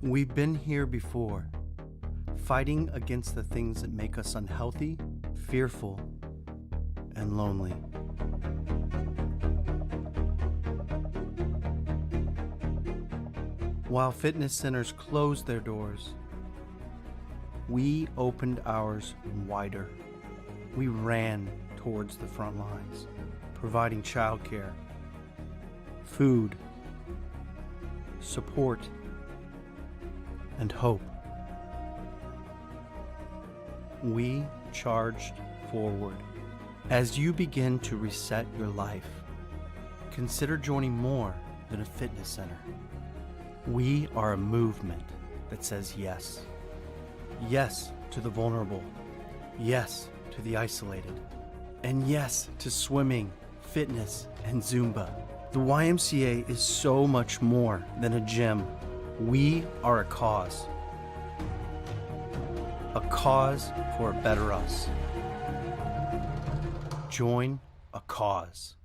We've been here before, fighting against the things that make us unhealthy, fearful, and lonely. While fitness centers closed their doors, we opened ours wider. We ran towards the front lines, providing childcare, food, support, and hope. We charged forward. As you begin to reset your life, consider joining more than a fitness center. We are a movement that says yes. Yes to the vulnerable. Yes to the isolated. And yes to swimming, fitness, and Zumba. The YMCA is so much more than a gym. We are a cause. A cause for a better us. Join a cause.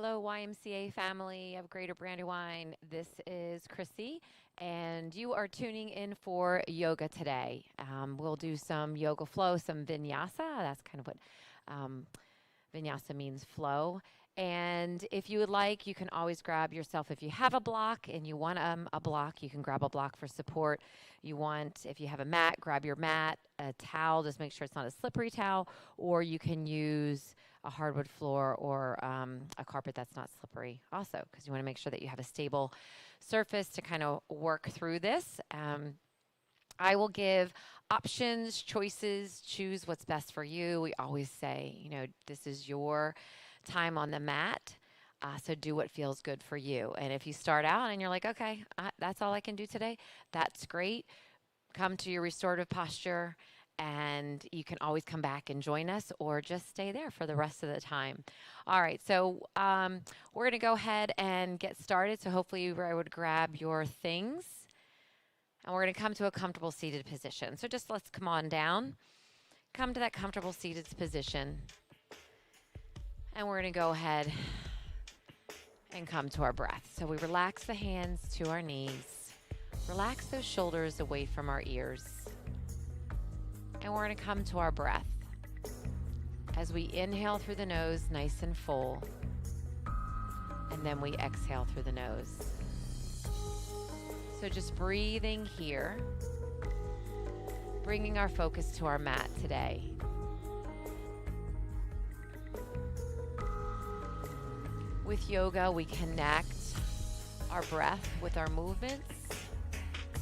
Hello, YMCA family of Greater Brandywine. This is Chrissy, and you are tuning in for yoga today. We'll do some yoga flow, some vinyasa. That's kind of what um, vinyasa means, flow. And if you would like, you can always grab yourself, if you have a block and you want a block, you can grab a block for support. You want, if you have a mat, grab your mat, a towel, just make sure it's not a slippery towel, or you can use a hardwood floor or a carpet that's not slippery also, because you want to make sure that you have a stable surface to kind of work through this. I will give options, choices, choose what's best for you. We always say, this is your time on the mat. So do what feels good for you. And if you start out and you're like, okay, that's all I can do today, that's great. Come to your restorative posture, and you can always come back and join us or just stay there for the rest of the time. All right, so we're going to go ahead and get started. So hopefully you were able to grab your things. And we're going to come to a comfortable seated position. So just let's come on down. Come to that comfortable seated position. And we're going to go ahead and come to our breath. So we relax the hands to our knees. Relax those shoulders away from our ears. And we're going to come to our breath. As we inhale through the nose, nice and full. And then we exhale through the nose. So just breathing here, bringing our focus to our mat today. With yoga, we connect our breath with our movements,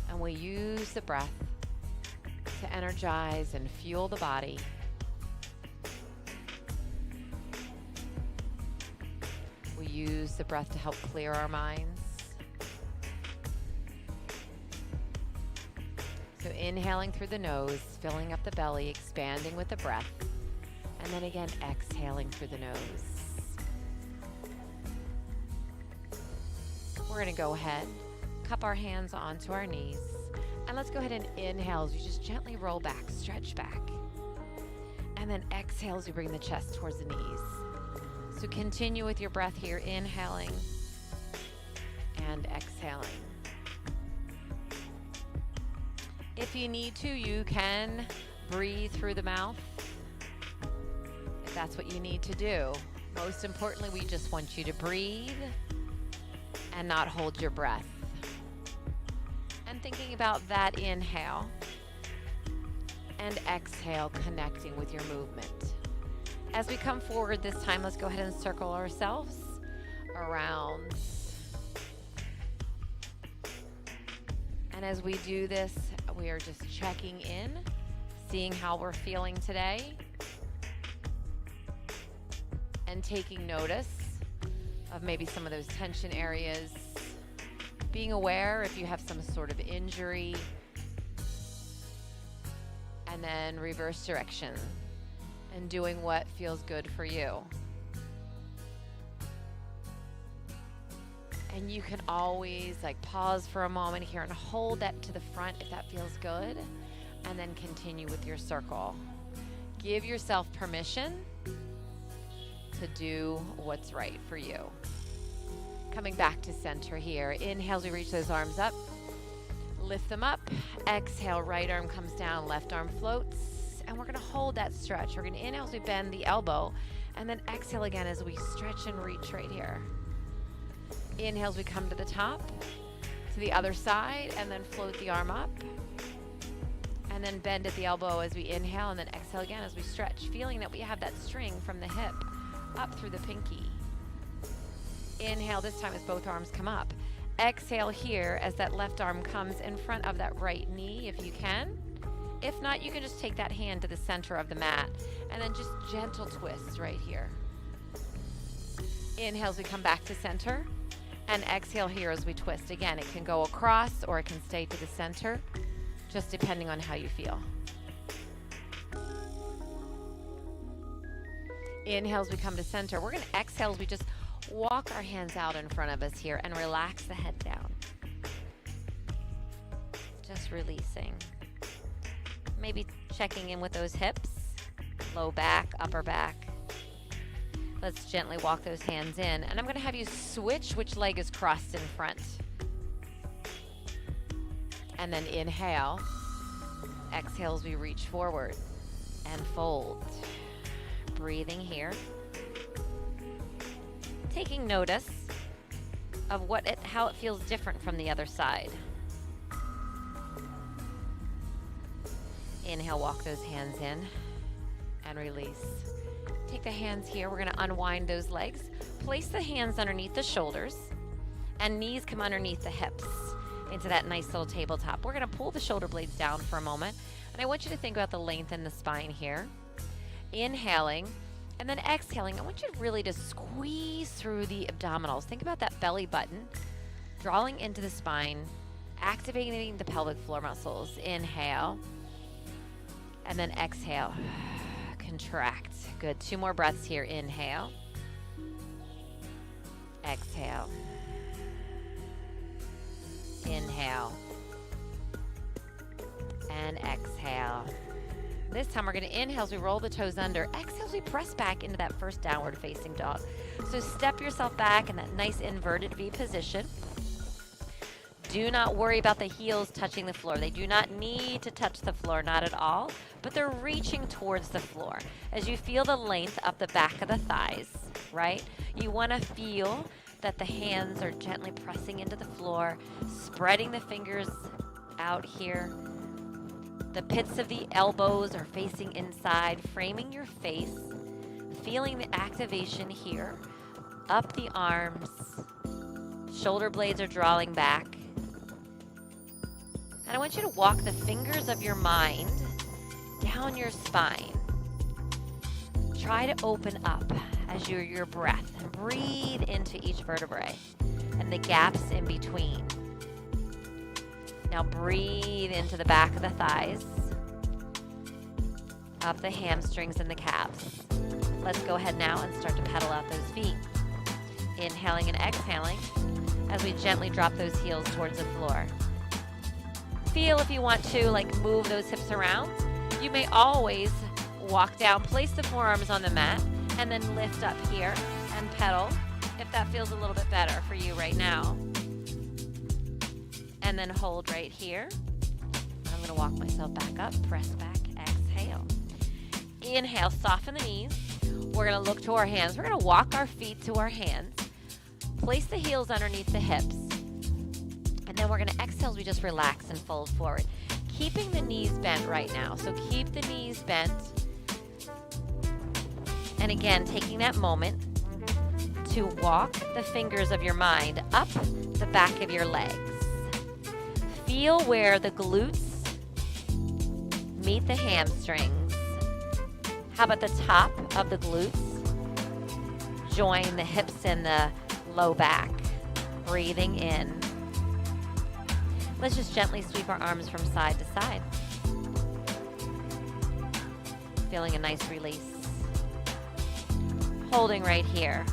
and we use the breath to energize and fuel the body. We use the breath to help clear our minds. So inhaling through the nose, filling up the belly, expanding with the breath, and then again exhaling through the nose. We're going to go ahead, cup our hands onto our knees, and let's go ahead and inhale as you just gently roll back, stretch back. And then exhale as you bring the chest towards the knees. So continue with your breath here, inhaling and exhaling. If you need to, you can breathe through the mouth, if that's what you need to do. Most importantly, we just want you to breathe and not hold your breath. And thinking about that inhale and exhale, connecting with your movement. As we come forward this time, let's go ahead and circle ourselves around. And as we do this, we are just checking in, seeing how we're feeling today, and taking notice of maybe some of those tension areas, being aware if you have some sort of injury, and then reverse direction and doing what feels good for you. And you can always pause for a moment here and hold that to the front if that feels good, and then continue with your circle. Give yourself permission to do what's right for you. Coming back to center here. Inhale as we reach those arms up. Lift them up. Exhale, right arm comes down, left arm floats. And we're going to hold that stretch. We're going to inhale as we bend the elbow, and then exhale again as we stretch and reach right here. Inhale as we come to the top, to the other side, and then float the arm up. And then bend at the elbow as we inhale, and then exhale again as we stretch, feeling that we have that string from the hip up through the pinky. Inhale this time as both arms come up. Exhale here as that left arm comes in front of that right knee if you can. If not, you can just take that hand to the center of the mat and then just gentle twists right here. Inhale as we come back to center, and exhale here as we twist. Again, it can go across or it can stay to the center, just depending on how you feel. Inhale as we come to center. We're going to exhale as we just walk our hands out in front of us here and relax the head down. Just releasing. Maybe checking in with those hips, low back, upper back. Let's gently walk those hands in. And I'm going to have you switch which leg is crossed in front. And then inhale. Exhale as we reach forward and fold. Breathing here. Taking notice of how it feels different from the other side. Inhale, walk those hands in and release. Take the hands here. We're going to unwind those legs. Place the hands underneath the shoulders and knees come underneath the hips into that nice little tabletop. We're going to pull the shoulder blades down for a moment. And I want you to think about the length in the spine here. Inhaling and then exhaling. I want you really to squeeze through the abdominals. Think about that belly button, drawing into the spine, activating the pelvic floor muscles. Inhale and then exhale. Contract. Good. 2 more breaths here. Inhale. Exhale. Inhale. And exhale. This time we're going to inhale as we roll the toes under. Exhale as we press back into that first downward facing dog. So step yourself back in that nice inverted V position. Do not worry about the heels touching the floor. They do not need to touch the floor, not at all, but they're reaching towards the floor. As you feel the length up the back of the thighs, right? You want to feel that the hands are gently pressing into the floor, spreading the fingers out here. The pits of the elbows are facing inside, framing your face, feeling the activation here. Up the arms, shoulder blades are drawing back. And I want you to walk the fingers of your mind down your spine. Try to open up as your breath and breathe into each vertebrae and the gaps in between. Now breathe into the back of the thighs, up the hamstrings and the calves. Let's go ahead now and start to pedal out those feet. Inhaling and exhaling as we gently drop those heels towards the floor. Feel if you want to move those hips around. You may always walk down, place the forearms on the mat, and then lift up here and pedal if that feels a little bit better for you right now. And then hold right here. I'm going to walk myself back up, press back, exhale. Inhale, soften the knees. We're going to look to our hands. We're going to walk our feet to our hands. Place the heels underneath the hips. And then we're going to exhale as we just relax and fold forward. Keeping the knees bent right now. So keep the knees bent. And again, taking that moment to walk the fingers of your mind up the back of your legs. Feel where the glutes meet the hamstrings. How about the top of the glutes? Join the hips and the low back. Breathing in. Let's just gently sweep our arms from side to side. Feeling a nice release. Holding right here.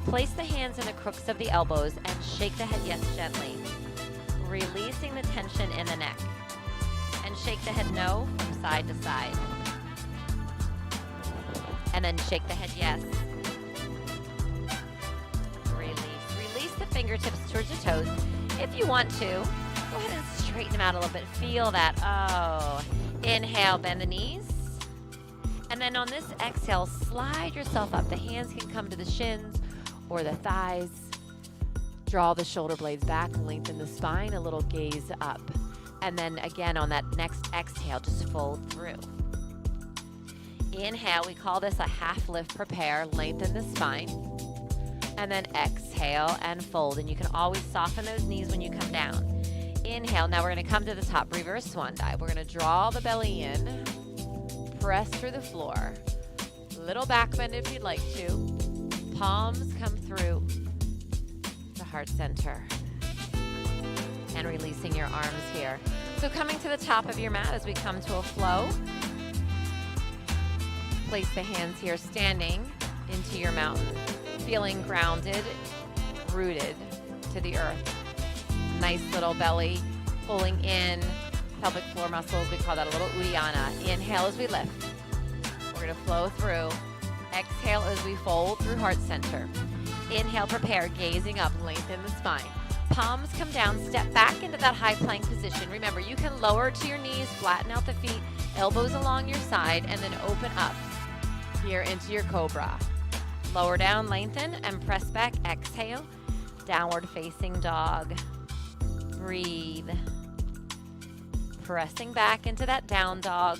Place the hands in the crooks of the elbows and shake the head yes gently. Releasing the tension in the neck. And shake the head no from side to side. And then shake the head yes. Release. Release the fingertips towards your toes. If you want to, go ahead and straighten them out a little bit. Feel that. Oh. Inhale, bend the knees. And then on this exhale, slide yourself up. The hands can come to the shins or the thighs. Draw the shoulder blades back, lengthen the spine, a little gaze up. And then again on that next exhale, just fold through. Inhale, we call this a half lift prepare, lengthen the spine. And then exhale and fold. And you can always soften those knees when you come down. Inhale, now we're gonna come to the top, reverse swan dive. We're gonna draw the belly in, press through the floor. Little back bend if you'd like to. Palms come through the heart center. And releasing your arms here. So coming to the top of your mat as we come to a flow. Place the hands here standing into your mountain. Feeling grounded, rooted to the earth. Nice little belly pulling in, pelvic floor muscles. We call that a little Uddiyana. Inhale as we lift. We're going to flow through. Exhale as we fold through heart center. Inhale, prepare, gazing up, lengthen the spine. Palms come down, step back into that high plank position. Remember, you can lower to your knees, flatten out the feet, elbows along your side, and then open up here into your cobra. Lower down, lengthen, and press back. Exhale, downward facing dog. Breathe. Pressing back into that down dog.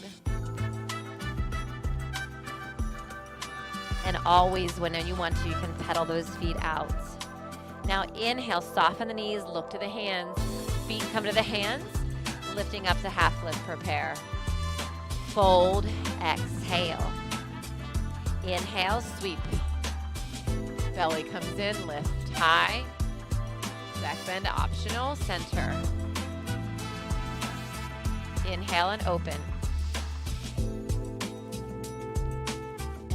And always, when you want to, you can pedal those feet out. Now inhale, soften the knees, look to the hands. Feet come to the hands, lifting up to half lift, prepare. Fold, exhale. Inhale, sweep. Belly comes in, lift high. Back bend optional, center. Inhale and open.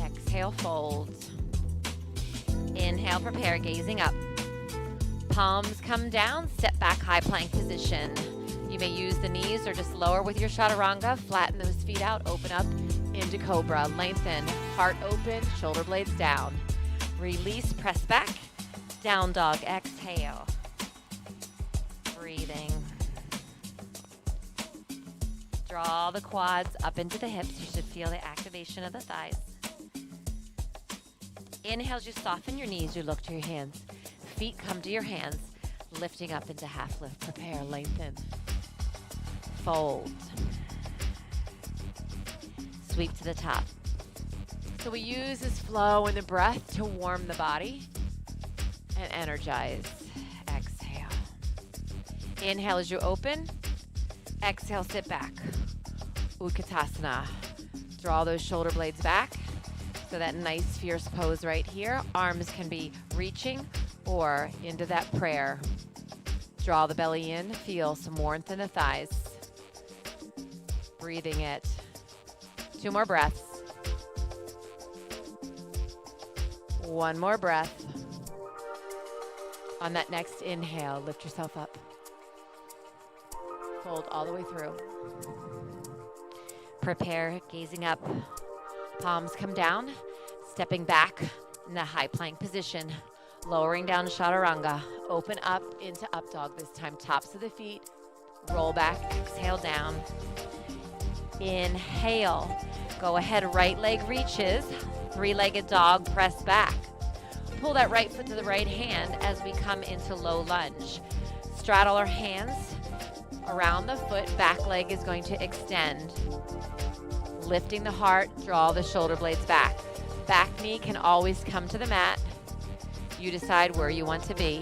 Exhale, fold. Inhale, prepare, gazing up. Palms come down, step back, high plank position. You may use the knees or just lower with your chaturanga. Flatten those feet out, open up into cobra. Lengthen, heart open, shoulder blades down. Release, press back. Down dog, exhale. Breathing. Draw the quads up into the hips. You should feel the activation of the thighs. Inhale as you soften your knees, you look to your hands. Feet come to your hands, lifting up into half lift. Prepare, lengthen. Fold. Sweep to the top. So we use this flow and the breath to warm the body and energize. Exhale. Inhale as you open. Exhale, sit back. Utkatasana. Draw those shoulder blades back. So that nice fierce pose right here. Arms can be reaching or into that prayer. Draw the belly in, feel some warmth in the thighs. Breathing it. 2 more breaths. 1 more breath. On that next inhale, lift yourself up. Fold all the way through. Prepare, gazing up. Palms come down, stepping back in the high plank position. Lowering down chaturanga. Open up into up dog this time. Tops of the feet. Roll back. Exhale down. Inhale. Go ahead. Right leg reaches. 3-legged dog. Press back. Pull that right foot to the right hand as we come into low lunge. Straddle our hands around the foot. Back leg is going to extend. Lifting the heart. Draw the shoulder blades back. Back knee can always come to the mat. You decide where you want to be.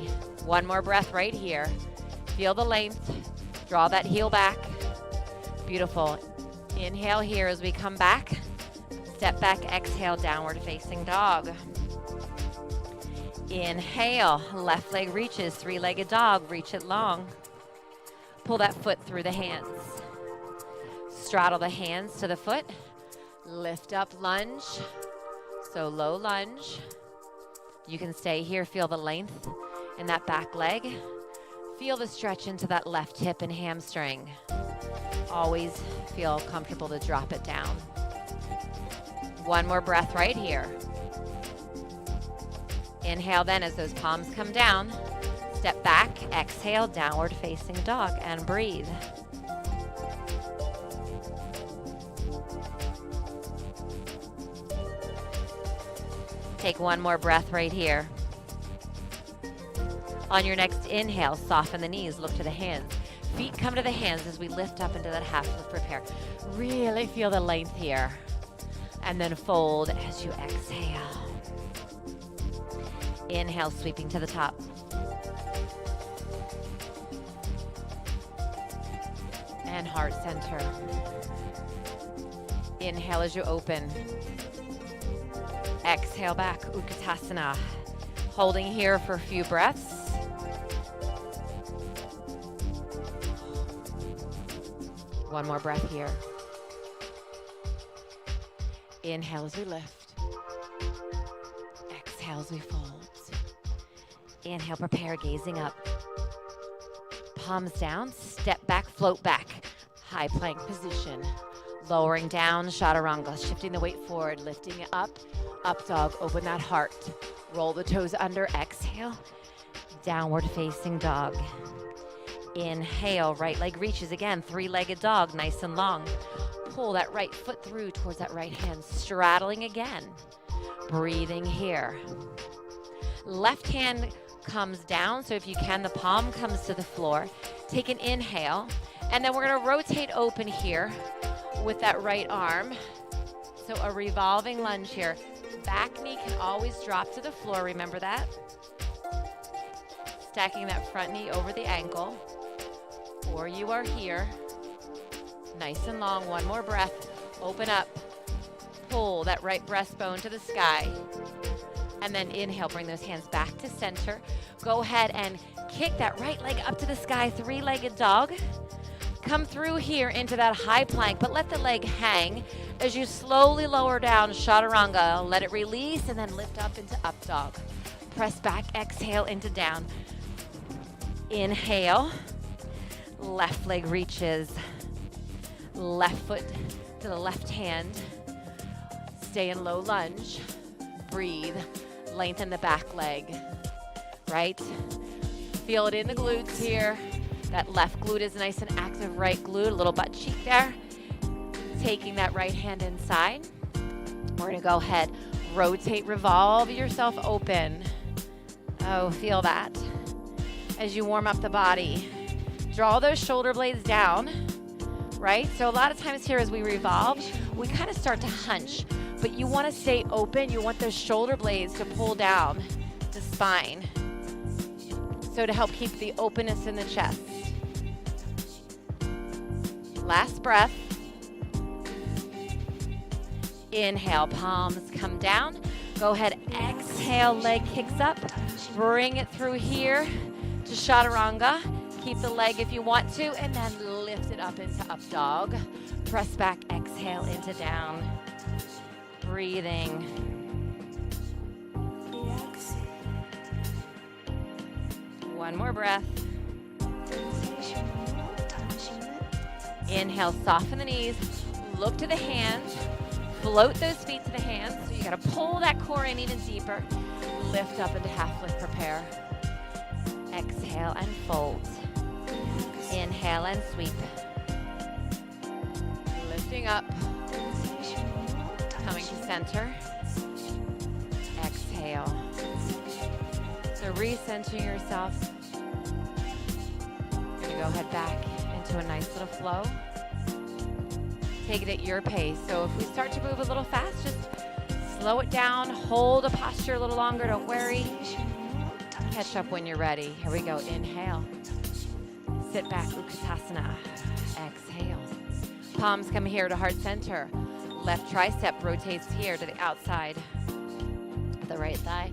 1 more breath right here. Feel the length. Draw that heel back. Beautiful. Inhale here as we come back. Step back, exhale, downward facing dog. Inhale, left leg reaches, 3-legged dog, reach it long. Pull that foot through the hands. Straddle the hands to the foot. Lift up, lunge. So low lunge. You can stay here, feel the length in that back leg. Feel the stretch into that left hip and hamstring. Always feel comfortable to drop it down. 1 more breath right here. Inhale then as those palms come down. Step back, exhale, downward facing dog, and breathe. Take 1 more breath right here. On your next inhale, soften the knees, look to the hands. Feet come to the hands as we lift up into that half lift prepare. Really feel the length here. And then fold as you exhale. Inhale, sweeping to the top. And heart center. Inhale as you open. Exhale back, Utkatasana. Holding here for a few breaths. One more breath here. Inhale as we lift. Exhale as we fold. Inhale, prepare, gazing up. Palms down, step back, float back. High plank position. Lowering down, chaturanga, shifting the weight forward, lifting it up dog, open that heart. Roll the toes under, exhale, downward facing dog. Inhale, right leg reaches again, three-legged dog, nice and long. Pull that right foot through towards that right hand, straddling again. Breathing here. Left hand comes down, so if you can, the palm comes to the floor. Take an inhale, and then we're gonna rotate open here with that right arm. So a revolving lunge here. Back knee can always drop to the floor, remember that? Stacking that front knee over the ankle. Or you are here. Nice and long, one more breath. Open up. Pull that right breastbone to the sky. And then inhale, bring those hands back to center. Go ahead and kick that right leg up to the sky, three-legged dog. Come through here into that high plank, but let the leg hang as you slowly lower down, chaturanga. Let it release and then lift up into up dog. Press back, exhale into down. Inhale, left leg reaches. Left foot to the left hand. Stay in low lunge. Breathe. Lengthen the back leg. Right? Feel it in the glutes here. That left glute is nice and active, right glute, a little butt cheek there. Taking that right hand inside. We're gonna go ahead, rotate, revolve yourself open. Oh, feel that. As you warm up the body. Draw those shoulder blades down, right? So a lot of times here as we revolve, we kind of start to hunch, but you wanna stay open. You want those shoulder blades to pull down the spine. So to help keep the openness in the chest. Last breath. Inhale, palms come down. Go ahead, exhale, leg kicks up. Bring it through here to chaturanga. Keep the leg if you want to, and then lift it up into up dog. Press back, exhale into down. Breathing. One more breath. Inhale, soften the knees, look to the hands, float those feet to the hands. So you gotta pull that core in even deeper. Lift up into half lift, prepare. Exhale and fold. Inhale and sweep. Lifting up. Coming to center. Exhale. So recentering yourself. You're gonna go ahead back into a nice little flow. Take it at your pace. So if we start to move a little fast, just slow it down, hold a posture a little longer, don't worry. Catch up when you're ready. Here we go, inhale. Sit back, Utkatasana. Exhale. Palms come here to heart center. Left tricep rotates here to the outside. The right thigh,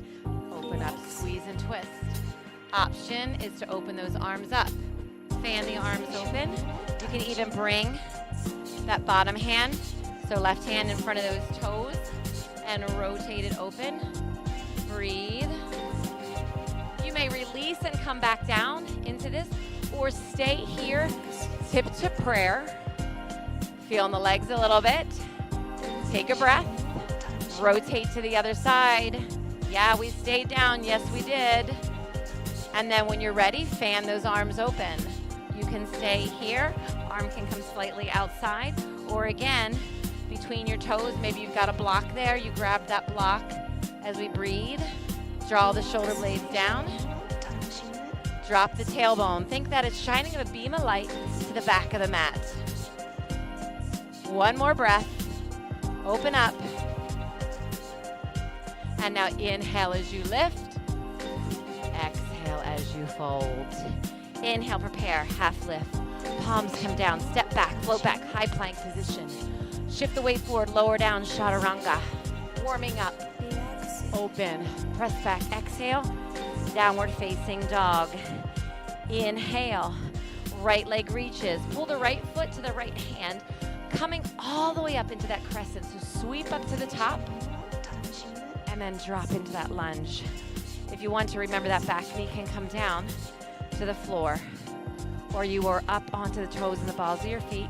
open up, squeeze and twist. Option is to open those arms up. Fan the arms open. You can even bring that bottom hand, so left hand in front of those toes, and rotate it open. Breathe. You may release and come back down into this, or stay here, tip to prayer. Feel in the legs a little bit. Take a breath. Rotate to the other side. Yeah, we stayed down. Yes, we did. And then when you're ready, fan those arms open. You can stay here. Arm can come slightly outside. Or again, between your toes, maybe you've got a block there. You grab that block as we breathe. Draw the shoulder blades down. Drop the tailbone. Think that it's shining a beam of light to the back of the mat. One more breath. Open up. And now inhale as you lift. Exhale as you fold. Inhale, prepare, half lift. Palms come down, step back, float back, high plank position. Shift the weight forward, lower down, chaturanga. Warming up. Open, press back, exhale. Downward facing dog. Inhale, right leg reaches. Pull the right foot to the right hand, coming all the way up into that crescent. So sweep up to the top and then drop into that lunge. If you want to, remember that back knee can come down to the floor, or you are up onto the toes and the balls of your feet.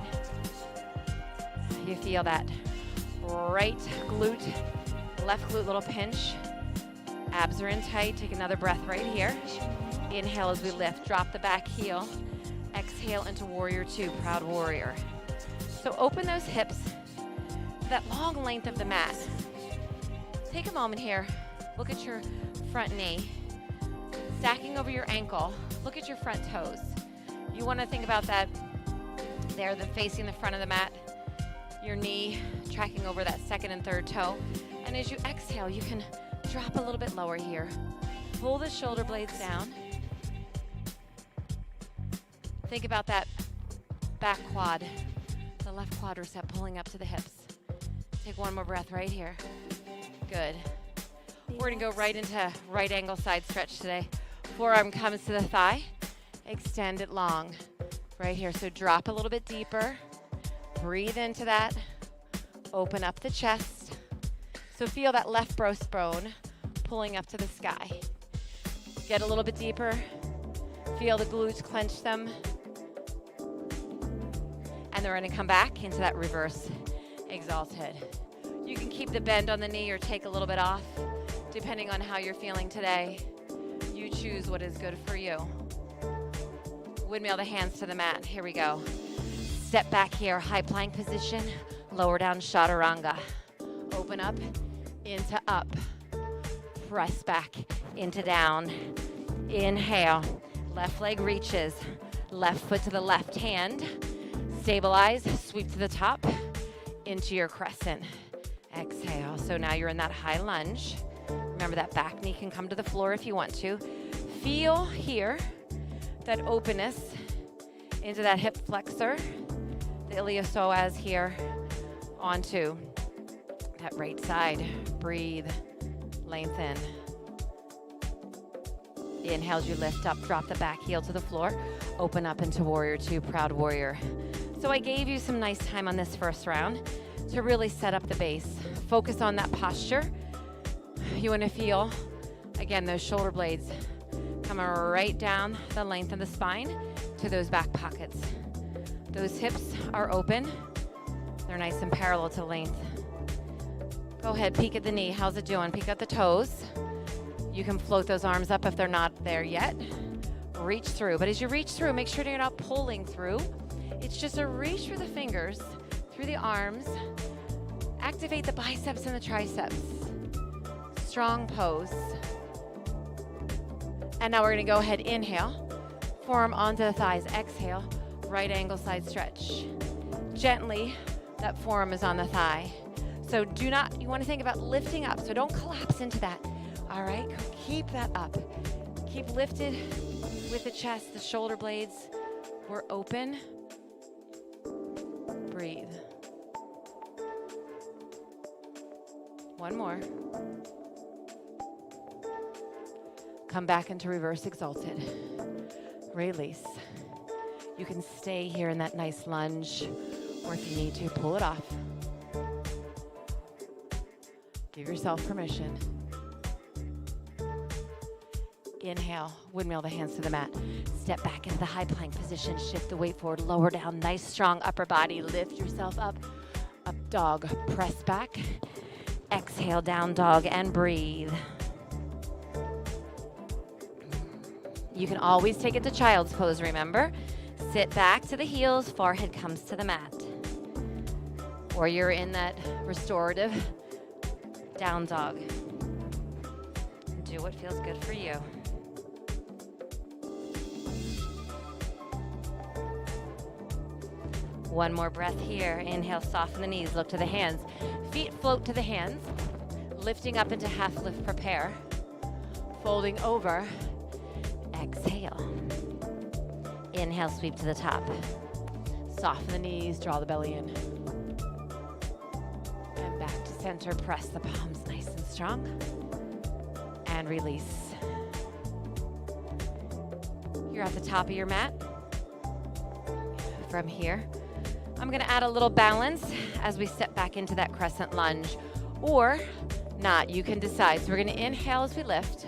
You feel that right glute, left glute, little pinch. Abs are in tight. Take another breath right here. Inhale as we lift. Drop the back heel. Exhale into warrior two, proud warrior. So open those hips, that long length of the mat. Take a moment here. Look at your front knee. Stacking over your ankle. Look at your front toes. You want to think about that there, facing the front of the mat. Your knee tracking over that second and third toe. And as you exhale, you can drop a little bit lower here. Pull the shoulder blades down. Think about that back quad, the left quadricep pulling up to the hips. Take one more breath right here. Good. We're gonna go right into right angle side stretch today. Forearm comes to the thigh. Extend it long. Right here, so drop a little bit deeper. Breathe into that. Open up the chest. So feel that left breastbone pulling up to the sky. Get a little bit deeper. Feel the glutes clench them. And then we're gonna come back into that reverse exalted. You can keep the bend on the knee or take a little bit off, depending on how you're feeling today. You choose what is good for you. Windmill the hands to the mat. Here we go. Step back here, high plank position, lower down chaturanga. Open up into up. Press back into down. Inhale. Left leg reaches. Left foot to the left hand. Stabilize, sweep to the top, into your crescent. Exhale. So now you're in that high lunge. Remember that back knee can come to the floor if you want to. Feel here that openness into that hip flexor, the iliopsoas here onto that right side. Breathe, lengthen. Inhale as you lift up, drop the back heel to the floor. Open up into warrior two, proud warrior. So I gave you some nice time on this first round to really set up the base. Focus on that posture. You want to feel, again, those shoulder blades coming right down the length of the spine to those back pockets. Those hips are open. They're nice and parallel to length. Go ahead, peek at the knee. How's it doing? Peek at the toes. You can float those arms up if they're not there yet. Reach through. But as you reach through, make sure that you're not pulling through. It's just a reach through the fingers, through the arms. Activate the biceps and the triceps. Strong pose. And now we're gonna go ahead, inhale. Forearm onto the thighs, exhale. Right angle side stretch. Gently, that forearm is on the thigh. So you wanna think about lifting up, so don't collapse into that. All right, keep that up. Keep lifted with the chest, the shoulder blades were open. Breathe. One more. Come back into reverse exalted. Release. You can stay here in that nice lunge, or if you need to, pull it off. Give yourself permission. Inhale, windmill the hands to the mat. Step back into the high plank position. Shift the weight forward, lower down. Nice, strong upper body. Lift yourself up. Up dog. Press back. Exhale, down dog, and breathe. You can always take it to child's pose, remember? Sit back to the heels, forehead comes to the mat. Or you're in that restorative down dog. Do what feels good for you. One more breath here. Inhale, soften the knees, look to the hands. Feet float to the hands. Lifting up into half lift, prepare. Folding over. Exhale. Inhale, sweep to the top. Soften the knees, draw the belly in. And back to center, press the palms nice and strong. And release. You're at the top of your mat. From here, I'm gonna add a little balance as we step back into that crescent lunge, or not, you can decide. So we're gonna inhale as we lift,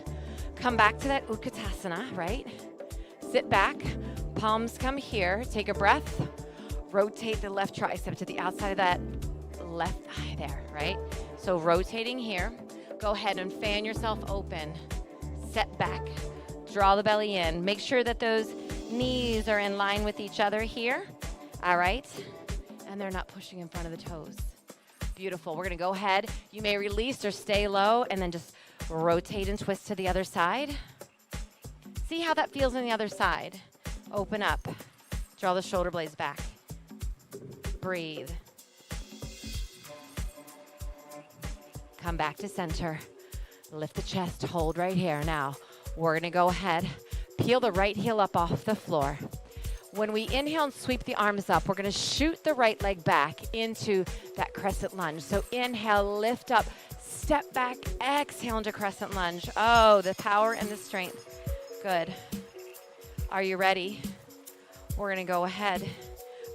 come back to that Utkatasana, right? Sit back, palms come here, take a breath, Rotate the left tricep to the outside of that left thigh there, right? So rotating here. Go ahead and fan yourself open. Set back. Draw the belly in. Make sure that those knees are in line with each other here. All right? And they're not pushing in front of the toes. Beautiful. We're going to go ahead. You may release or stay low and then just rotate and twist to the other side. See how that feels on the other side. Open up. Draw the shoulder blades back. Breathe. Come back to center. Lift the chest. Hold right here. Now, we're going to go ahead. Peel the right heel up off the floor. When we inhale and sweep the arms up, we're going to shoot the right leg back into that crescent lunge. So inhale, lift up, step back, exhale into crescent lunge. Oh, the power and the strength. Good. Are you ready? We're going to go ahead.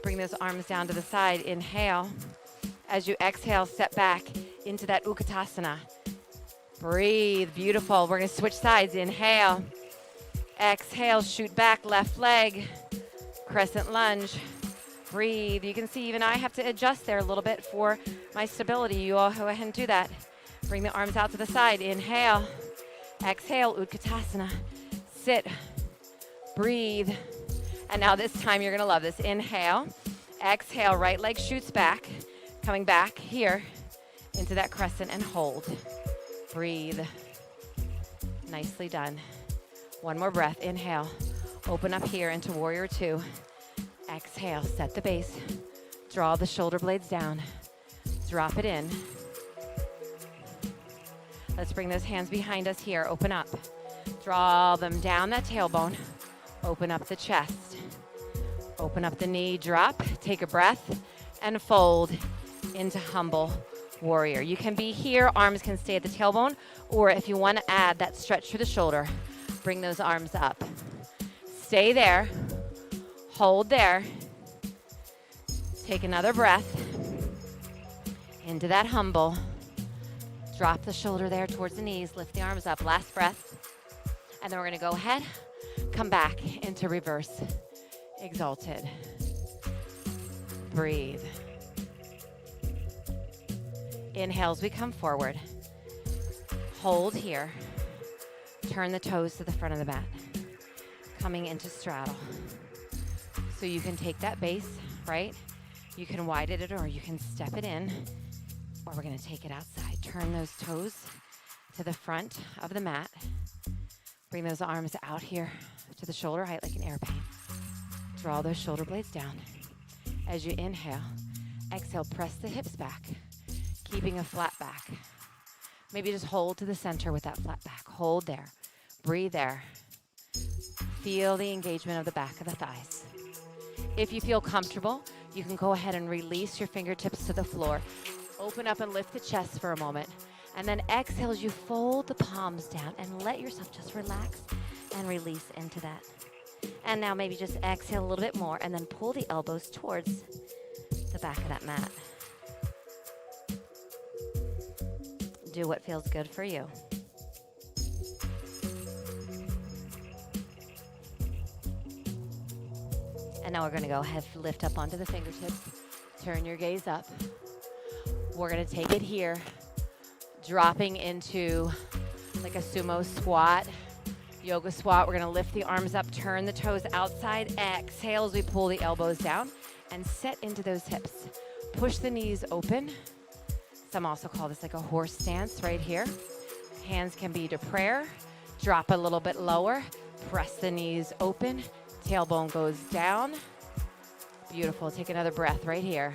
Bring those arms down to the side. Inhale. As you exhale, step back into that Utkatasana. Breathe. Beautiful. We're going to switch sides. Inhale. Exhale. Shoot back. Left leg. Crescent lunge. Breathe. You can see even I have to adjust there a little bit for my stability. You all go ahead and do that. Bring the arms out to the side. Inhale. Exhale. Utkatasana. Sit. Breathe. And now this time you're going to love this. Inhale. Exhale. Right leg shoots back. Coming back here into that crescent and hold. Breathe. Nicely done. One more breath. Inhale. Open up here into warrior two. Exhale. Set the base. Draw the shoulder blades down. Drop it in. Let's bring those hands behind us here. Open up. Draw them down that tailbone. Open up the chest. Open up the knee. Drop. Take a breath and fold into humble warrior. You can be here. Arms can stay at the tailbone. Or if you want to add that stretch through the shoulder, bring those arms up. Stay there. Hold there. Take another breath into that humble. Drop the shoulder there towards the knees. Lift the arms up. Last breath. And then we're going to go ahead. Come back into reverse. Exalted. Breathe. Inhale as we come forward. Hold here. Turn the toes to the front of the mat. Coming into straddle. So you can take that base, right? You can widen it or you can step it in. Or we're going to take it outside. Turn those toes to the front of the mat. Bring those arms out here to the shoulder height like an airplane. Draw those shoulder blades down. As you inhale, exhale, press the hips back, keeping a flat back. Maybe just hold to the center with that flat back. Hold there. Breathe there. Feel the engagement of the back of the thighs. If you feel comfortable, you can go ahead and release your fingertips to the floor. Open up and lift the chest for a moment. And then exhale as you fold the palms down and let yourself just relax and release into that. And now maybe just exhale a little bit more and then pull the elbows towards the back of that mat. Do what feels good for you. And now we're going to go ahead, lift up onto the fingertips. Turn your gaze up. We're going to take it here, dropping into like a sumo squat, yoga squat. We're going to lift the arms up, turn the toes outside. Exhale as we pull the elbows down and set into those hips. Push the knees open. Some also call this like a horse stance right here. Hands can be to prayer. Drop a little bit lower. Press the knees open. Tailbone goes down. Beautiful. Take another breath right here.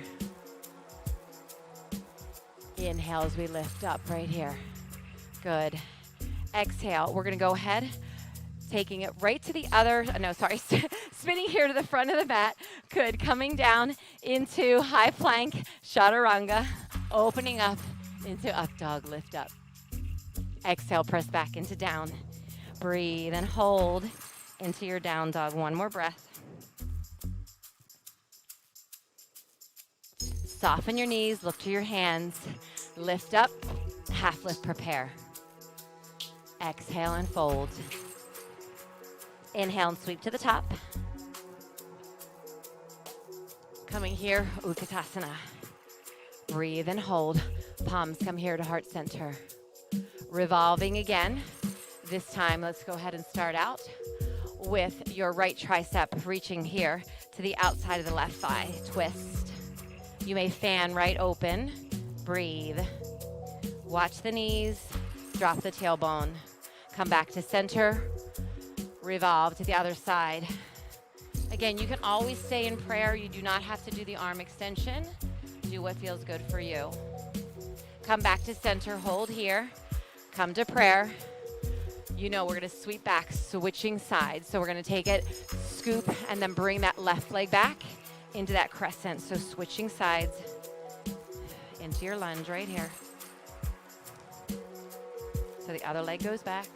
Inhale as we lift up right here. Good. Exhale. We're going to go ahead, taking it right to the other, spinning here to the front of the mat. Good. Coming down into high plank, chaturanga. Opening up into up dog, lift up. Exhale, press back into down. Breathe and hold into your down dog. One more breath. Soften your knees, look to your hands. Lift up, half lift, prepare. Exhale and fold. Inhale and sweep to the top. Coming here, Utkatasana. Breathe and hold. Palms come here to heart center. Revolving again. This time, let's go ahead and start out with your right tricep reaching here to the outside of the left thigh. Twist. You may fan right open. Breathe. Watch the knees. Drop the tailbone. Come back to center. Revolve to the other side. Again, you can always stay in prayer. You do not have to do the arm extension. Do what feels good for you. Come back to center. Hold here. Come to prayer. You know we're going to sweep back, switching sides. So we're going to take it, scoop, and then bring that left leg back into that crescent. So switching sides into your lunge right here. So the other leg goes back.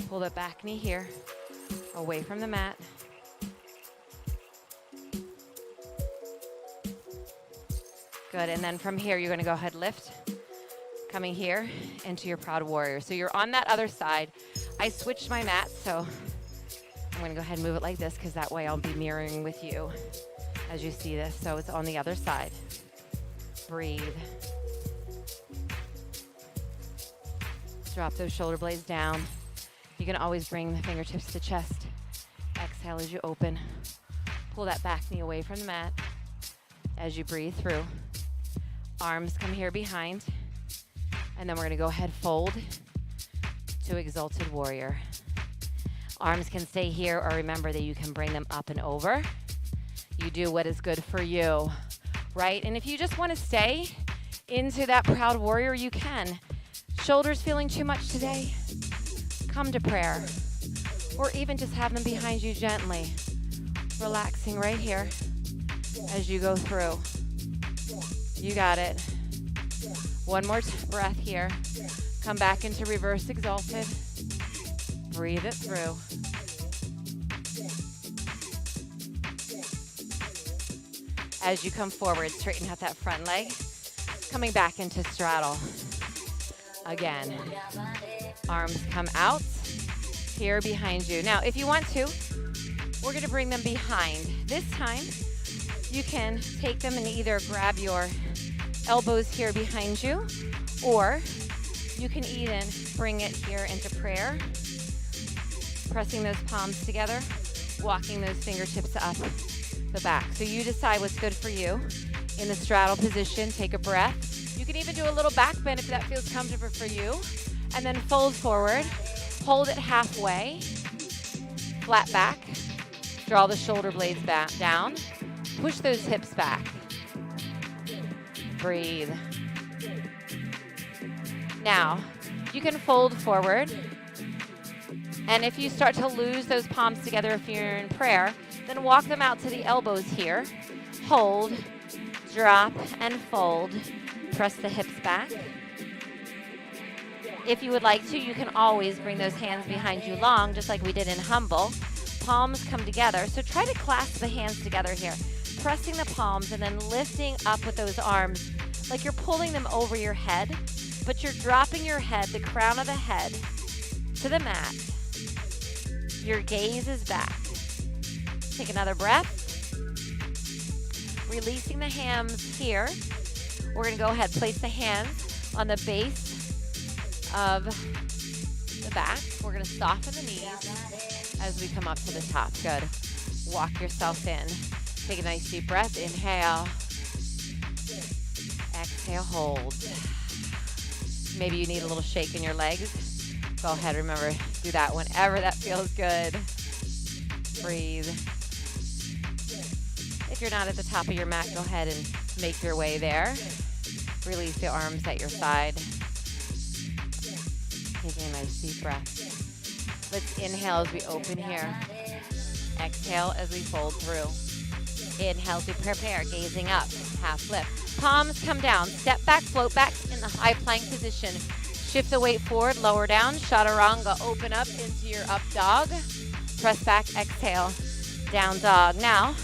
Pull the back knee here, away from the mat. Good, and then from here, you're gonna go ahead, lift, coming here into your proud warrior. So you're on that other side. I switched my mat, so I'm gonna go ahead and move it like this because that way I'll be mirroring with you as you see this. So it's on the other side. Breathe. Drop those shoulder blades down. You can always bring the fingertips to chest. Exhale as you open. Pull that back knee away from the mat as you breathe through. Arms come here behind. And then we're gonna go ahead, fold to exalted warrior. Arms can stay here, or remember that you can bring them up and over. You do what is good for you, right? And if you just wanna stay into that proud warrior, you can. Shoulders feeling too much today? Come to prayer, or even just have them behind you gently, relaxing right here as you go through. You got it. One more breath here. Come back into reverse exalted. Breathe it through. As you come forward, straighten out that front leg. Coming back into straddle. Again, arms come out here behind you. Now, if you want to, we're going to bring them behind. This time, you can take them and either grab your elbows here behind you, or you can even bring it here into prayer, pressing those palms together, walking those fingertips up the back. So you decide what's good for you. In the straddle position, take a breath. You can even do a little back bend if that feels comfortable for you. And then fold forward, hold it halfway, flat back, draw the shoulder blades back down, push those hips back. Breathe. Now, you can fold forward. And if you start to lose those palms together if you're in prayer, then walk them out to the elbows here. Hold, drop, and fold. Press the hips back. If you would like to, you can always bring those hands behind you long, just like we did in Humble. Palms come together. So try to clasp the hands together here. Pressing the palms and then lifting up with those arms like you're pulling them over your head, but you're dropping your head, the crown of the head, to the mat. Your gaze is back. Take another breath. Releasing the hands here. We're going to go ahead, place the hands on the base of the back. We're going to soften the knees as we come up to the top. Good. Walk yourself in. Take a nice deep breath. Inhale. Exhale, hold. Maybe you need a little shake in your legs. Go ahead, remember, do that whenever that feels good. Breathe. If you're not at the top of your mat, go ahead and make your way there. Release the arms at your side. Taking a nice deep breath. Let's inhale as we open here. Exhale as we fold through. Inhale as we prepare, gazing up, half lift. Palms come down, step back, float back in the high plank position. Shift the weight forward, lower down, chaturanga, open up into your up dog. Press back, exhale, down dog. Now,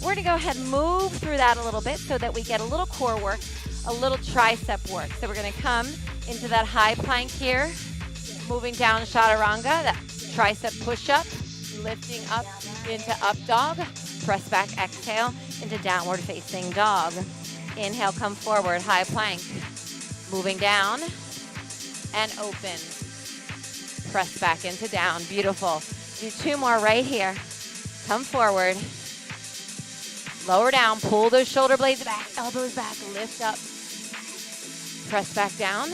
we're gonna go ahead and move through that a little bit so that we get a little core work, a little tricep work. So we're gonna come into that high plank here, moving down chaturanga, that tricep push-up, lifting up into up dog. Press back, exhale. into downward facing dog. Inhale, come forward, high plank. Moving down and open. Press back into down, beautiful. Do 2 more right here. Come forward. Lower down, pull those shoulder blades back, elbows back, lift up. Press back down.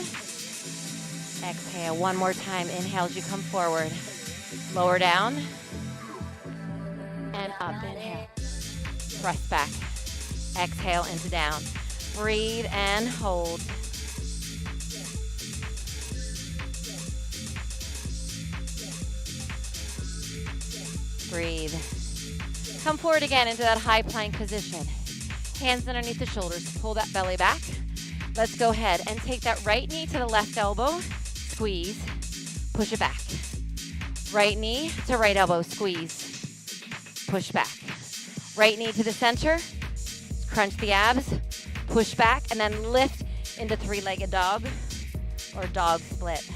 Exhale, 1 more time. Inhale as you come forward. Lower down and up, inhale. Press back. Exhale into down. Breathe and hold. Breathe. Come forward again into that high plank position. Hands underneath the shoulders. Pull that belly back. Let's go ahead and take that right knee to the left elbow. Squeeze. Push it back. Right knee to right elbow. Squeeze. Push back. Right knee to the center. Crunch the abs. Push back and then lift into 3-legged dog or dog split.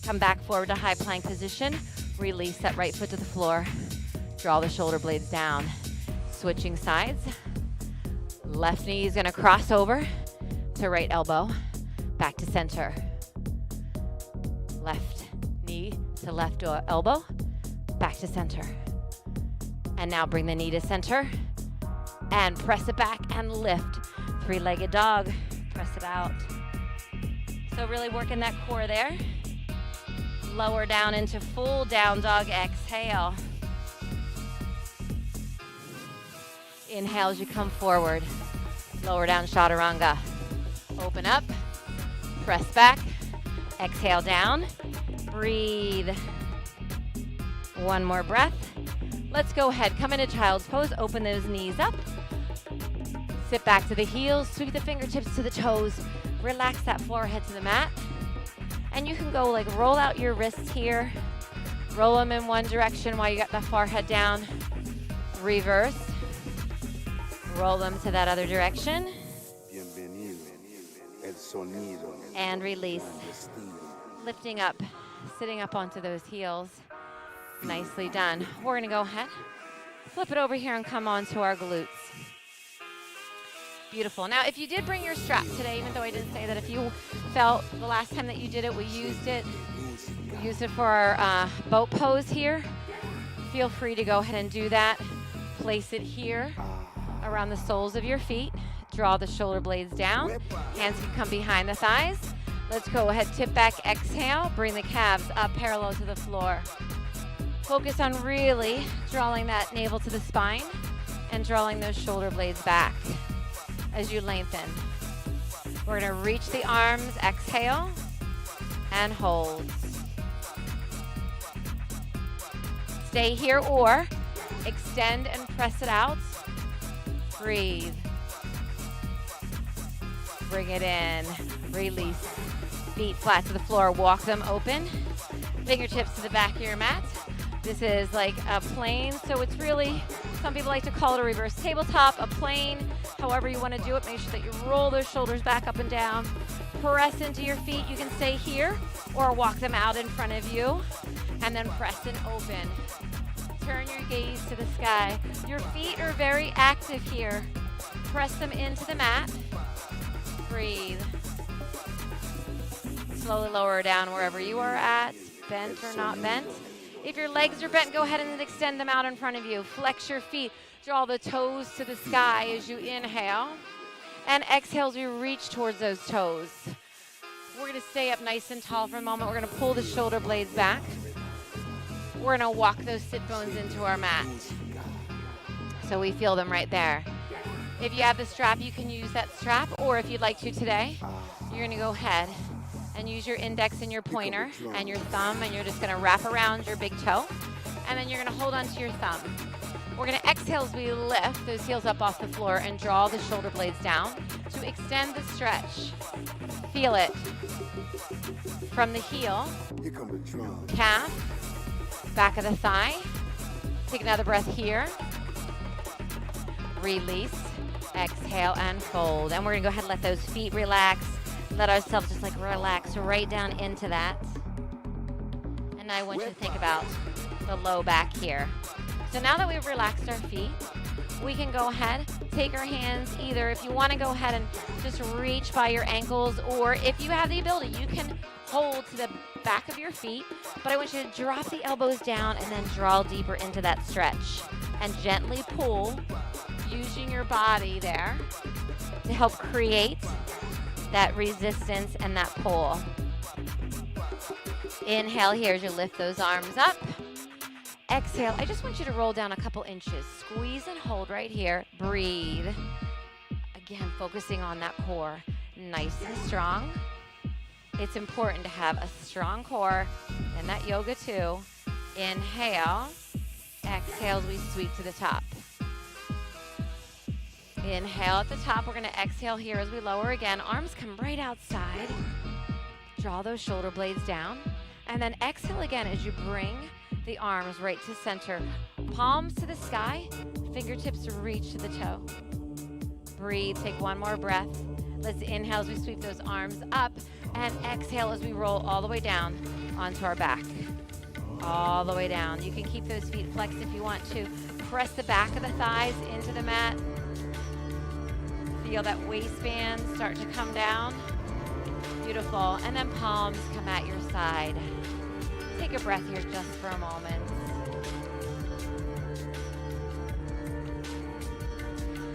Come back forward to high plank position. Release that right foot to the floor. Draw the shoulder blades down. Switching sides. Left knee is going to cross over to right elbow. Back to center. Left knee to left elbow. Back to center. And now bring the knee to center. And press it back and lift. 3-legged dog. Press it out. So really working that core there. Lower down into full down dog. Exhale. Inhale as you come forward. Lower down chaturanga. Open up. Press back. Exhale down. Breathe. 1 more breath. Let's go ahead. Come into child's pose. Open those knees up. Sit back to the heels. Sweep the fingertips to the toes. Relax that forehead to the mat. And you can go like roll out your wrists here. Roll them in one direction while you got the forehead down. Reverse. Roll them to that other direction. And release. Lifting up, sitting up onto those heels. Nicely done. We're gonna go ahead, flip it over here and come onto our glutes. Beautiful. Now, if you did bring your strap today, even though I didn't say that, if you felt the last time that you did it, we used it for our boat pose here. Feel free to go ahead and do that. Place it here around the soles of your feet. Draw the shoulder blades down. Hands can come behind the thighs. Let's go ahead, tip back, exhale. Bring the calves up parallel to the floor. Focus on really drawing that navel to the spine and drawing those shoulder blades back as you lengthen. We're gonna reach the arms, exhale, and hold. Stay here or extend and press it out. Breathe. Bring it in, release. Feet flat to the floor, walk them open. Fingertips to the back of your mat. This is like a plane, so it's really, some people like to call it a reverse tabletop, a plane, however you want to do it. Make sure that you roll those shoulders back up and down. Press into your feet. You can stay here or walk them out in front of you, and then press and open. Turn your gaze to the sky. Your feet are very active here. Press them into the mat. Breathe. Slowly lower down wherever you are at, bent or not bent. If your legs are bent, go ahead and extend them out in front of you. Flex your feet. Draw the toes to the sky as you inhale. And exhale as you reach towards those toes. We're going to stay up nice and tall for a moment. We're going to pull the shoulder blades back. We're going to walk those sit bones into our mat. So we feel them right there. If you have the strap, you can use that strap. Or if you'd like to today, you're going to go ahead and use your index and your pointer and your thumb, and you're just going to wrap around your big toe, and then you're going to hold onto your thumb. We're going to exhale as we lift those heels up off the floor and draw the shoulder blades down to extend the stretch. Feel it. From the heel, calf, back of the thigh. Take another breath here. Release, exhale, and fold. And we're going to go ahead and let those feet relax. Let ourselves just like relax right down into that. And I want you to think about the low back here. So now that we've relaxed our feet, we can go ahead, take our hands either if you want to go ahead and just reach by your ankles, or if you have the ability, you can hold to the back of your feet, but I want you to drop the elbows down and then draw deeper into that stretch and gently pull, using your body there to help create that resistance and that pull. Inhale here as you lift those arms up. Exhale, I just want you to roll down a couple inches. Squeeze and hold right here. Breathe. Again, focusing on that core. Nice and strong. It's important to have a strong core in that yoga too. Inhale. Exhale as we sweep to the top. Inhale at the top. We're going to exhale here as we lower again. Arms come right outside. Draw those shoulder blades down. And then exhale again as you bring the arms right to center. Palms to the sky. Fingertips reach to the toe. Breathe. Take one more breath. Let's inhale as we sweep those arms up. And exhale as we roll all the way down onto our back. All the way down. You can keep those feet flexed if you want to. Press the back of the thighs into the mat. Feel that waistband start to come down. Beautiful. And then palms come at your side. Take a breath here just for a moment.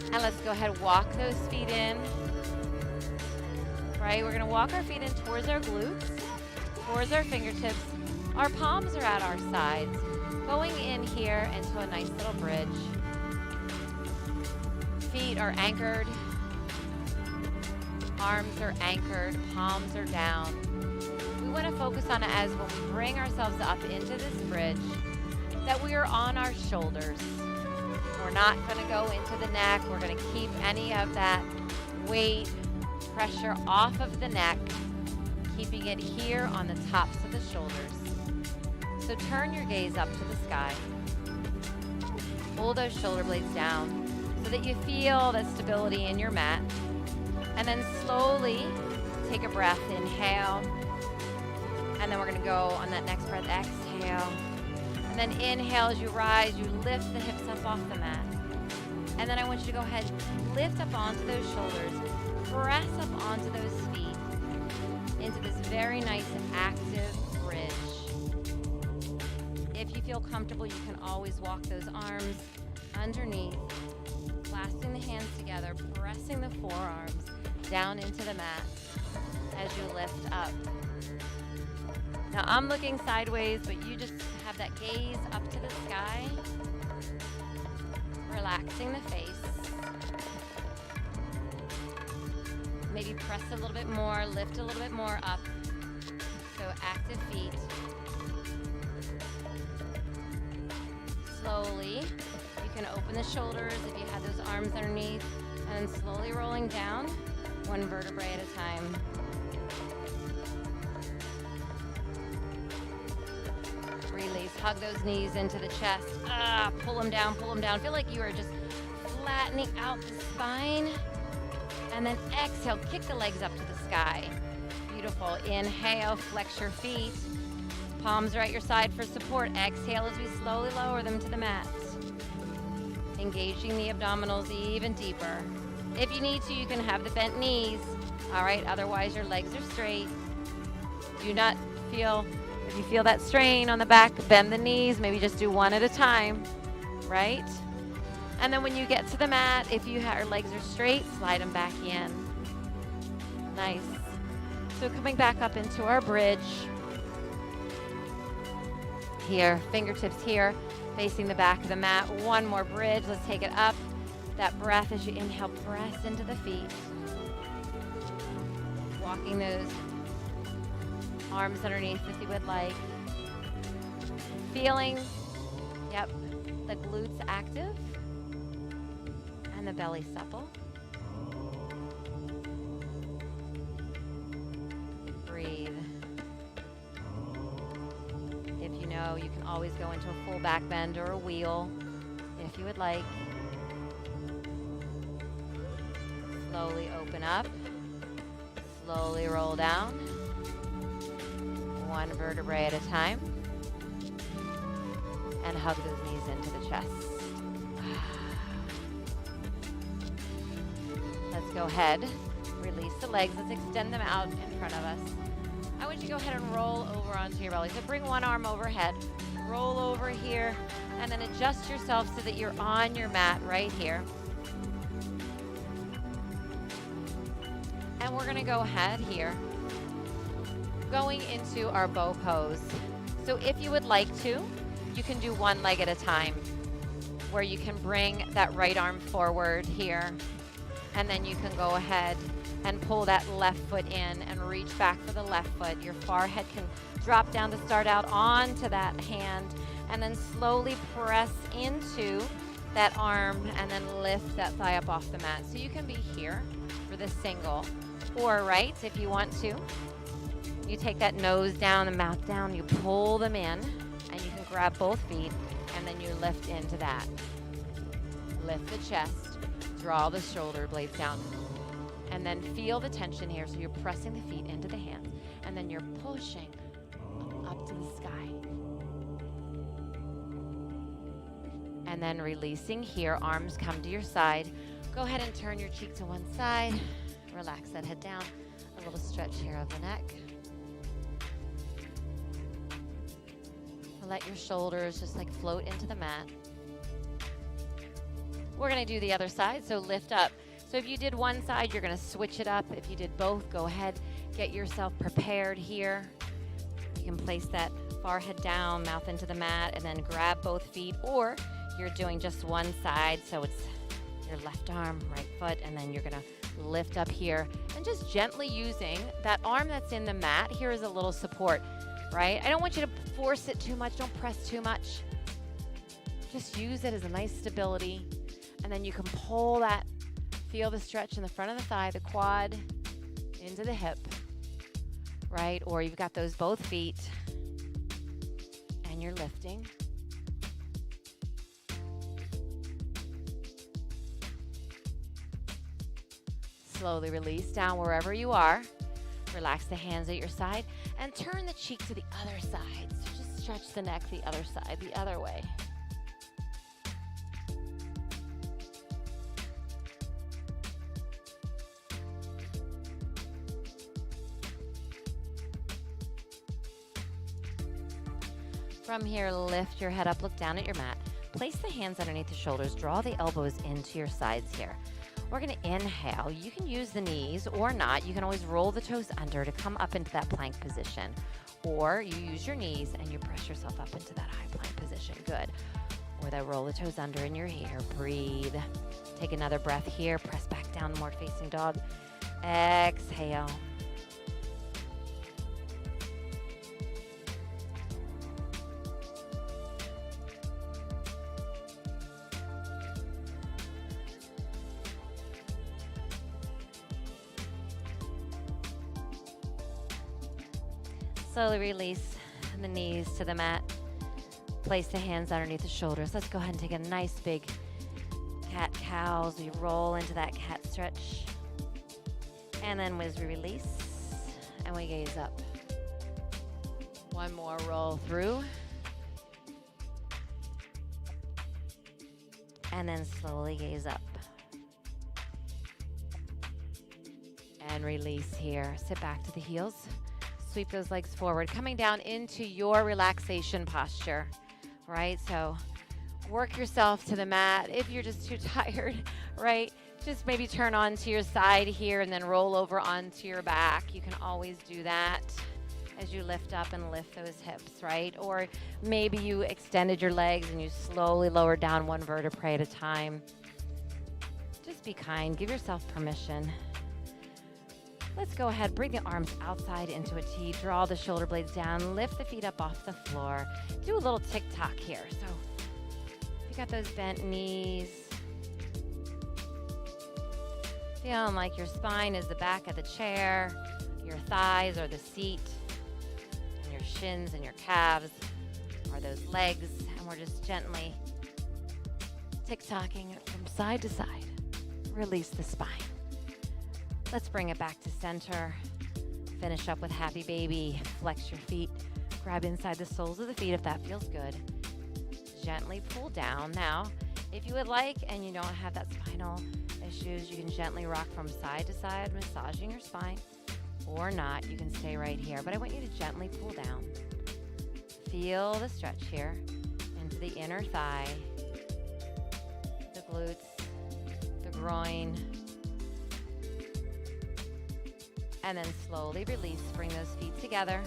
And let's go ahead and walk those feet in. Right, we're going to walk our feet in towards our glutes, towards our fingertips. Our palms are at our sides. Going in here into a nice little bridge. Feet are anchored. Arms are anchored. Palms are down. We want to focus on it as when we bring ourselves up into this bridge, that we are on our shoulders. We're not going to go into the neck. We're going to keep any of that weight, pressure off of the neck, keeping it here on the tops of the shoulders. So turn your gaze up to the sky. Pull those shoulder blades down so that you feel the stability in your mat. And then slowly take a breath. Inhale. And then we're going to go on that next breath. Exhale. And then inhale as you rise. You lift the hips up off the mat. And then I want you to go ahead, lift up onto those shoulders. Press up onto those feet into this very nice active bridge. If you feel comfortable, you can always walk those arms underneath, clasping the hands together, pressing the forearms down into the mat as you lift up. Now I'm looking sideways, but you just have that gaze up to the sky, relaxing the face. Maybe press a little bit more, lift a little bit more up. So active feet. Slowly, you can open the shoulders if you have those arms underneath, and slowly rolling down, one vertebrae at a time. Release, hug those knees into the chest. Pull them down, pull them down. Feel like you are just flattening out the spine. And then exhale, kick the legs up to the sky. Beautiful. Inhale, flex your feet. Palms are at your side for support. Exhale as we slowly lower them to the mat. Engaging the abdominals even deeper. If you need to, you can have the bent knees. All right, otherwise your legs are straight. Do not feel, if you feel that strain on the back, bend the knees. Maybe just do one at a time, right? And then when you get to the mat, if your legs are straight, slide them back in. Nice. So coming back up into our bridge. Here, fingertips here, facing the back of the mat. One more bridge. Let's take it up. That breath as you inhale, press into the feet. Walking those arms underneath if you would like. Feeling, yep, the glutes active. And the belly supple. Breathe. If you know, you can always go into a full back bend or a wheel if you would like. Slowly open up. Slowly roll down. One vertebrae at a time. And hug those knees into the chest. go ahead, release the legs. Let's extend them out in front of us. I want you to go ahead and roll over onto your belly. So bring one arm overhead, roll over here, and then adjust yourself so that you're on your mat right here. And we're gonna go ahead here, going into our bow pose. So if you would like to, you can do one leg at a time, where you can bring that right arm forward here, and then you can go ahead and pull that left foot in and reach back for the left foot. Your forehead can drop down to start out onto that hand, and then slowly press into that arm and then lift that thigh up off the mat. So you can be here for the single, or right, if you want to. You take that nose down, the mouth down, you pull them in, and you can grab both feet, and then you lift into that. Lift the chest, draw the shoulder blades down, and then feel the tension here. So you're pressing the feet into the hands, and then you're pushing up to the sky. And then releasing here, arms come to your side. Go ahead and turn your cheek to one side. Relax that head down. A little stretch here of the neck. Let your shoulders just like float into the mat. We're gonna do the other side, so lift up. So if you did one side, you're gonna switch it up. If you did both, go ahead, get yourself prepared here. You can place that forehead down, mouth into the mat, and then grab both feet, or you're doing just one side, so it's your left arm, right foot, and then you're gonna lift up here, and just gently using that arm that's in the mat here as a little support, right? I don't want you to force it too much, don't press too much. Just use it as a nice stability, and then you can pull that, feel the stretch in the front of the thigh, the quad, into the hip, right? Or you've got those both feet, and you're lifting. Slowly release down wherever you are. Relax the hands at your side and turn the cheek to the other side. So just stretch the neck the other side, the other way. From here, lift your head up, look down at your mat. Place the hands underneath the shoulders, draw the elbows into your sides here. We're gonna inhale. You can use the knees or not. You can always roll the toes under to come up into that plank position. Or you use your knees and you press yourself up into that high plank position. Good. Or that roll the toes under and you're here. Breathe. Take another breath here. Press back down, more facing dog. Exhale. Slowly release the knees to the mat. Place the hands underneath the shoulders. Let's go ahead and take a nice big cat-cow as we roll into that cat stretch. And then as we release, and we gaze up. One more roll through. And then slowly gaze up. And release here. Sit back to the heels. Sweep those legs forward, coming down into your relaxation posture, right? So work yourself to the mat. If you're just too tired, right? Just maybe turn onto your side here and then roll over onto your back. You can always do that as you lift up and lift those hips, right? Or maybe you extended your legs and you slowly lowered down one vertebrae at a time. Just be kind, give yourself permission. Let's go ahead, bring the arms outside into a T, draw the shoulder blades down, lift the feet up off the floor. Do a little tick-tock here. So if you got those bent knees, feeling like your spine is the back of the chair, your thighs are the seat, and your shins and your calves are those legs, and we're just gently tick-tocking from side to side. Release the spine. Let's bring it back to center. Finish up with happy baby. Flex your feet. Grab inside the soles of the feet if that feels good. Gently pull down. Now, if you would like and you don't have that spinal shoes, you can gently rock from side to side, massaging your spine, or not. You can stay right here, but I want you to gently pull down. Feel the stretch here into the inner thigh, the glutes, the groin, and then slowly release. Bring those feet together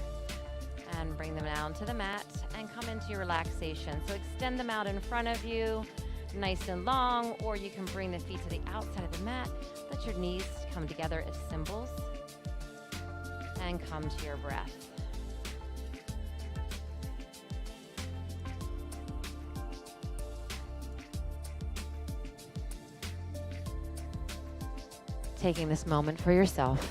and bring them down to the mat and come into your relaxation. So extend them out in front of you, nice and long, or you can bring the feet to the outside of the mat. Let your knees come together as cymbals and come to your breath. Taking this moment for yourself.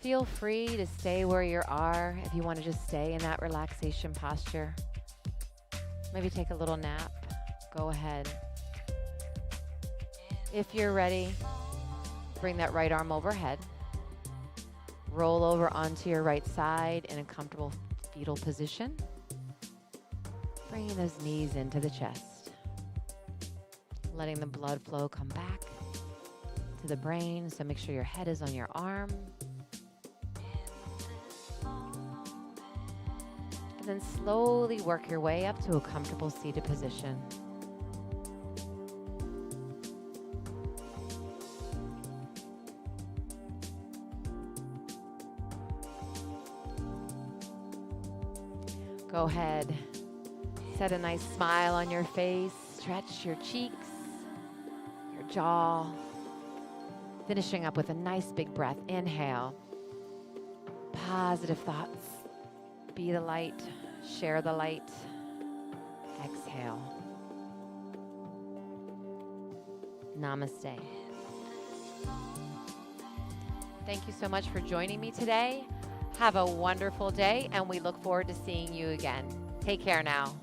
Feel free to stay where you are if you want to just stay in that relaxation posture. Maybe take a little nap. Go ahead. If you're ready, bring that right arm overhead. Roll over onto your right side in a comfortable fetal position. Bringing those knees into the chest. Letting the blood flow come back to the brain, so make sure your head is on your arm. And then slowly work your way up to a comfortable seated position. Go ahead, set a nice smile on your face, stretch your cheeks, your jaw, finishing up with a nice big breath. Inhale, positive thoughts, be the light, share the light. Exhale. Namaste. Thank you so much for joining me today. Have a wonderful day, and we look forward to seeing you again. Take care now.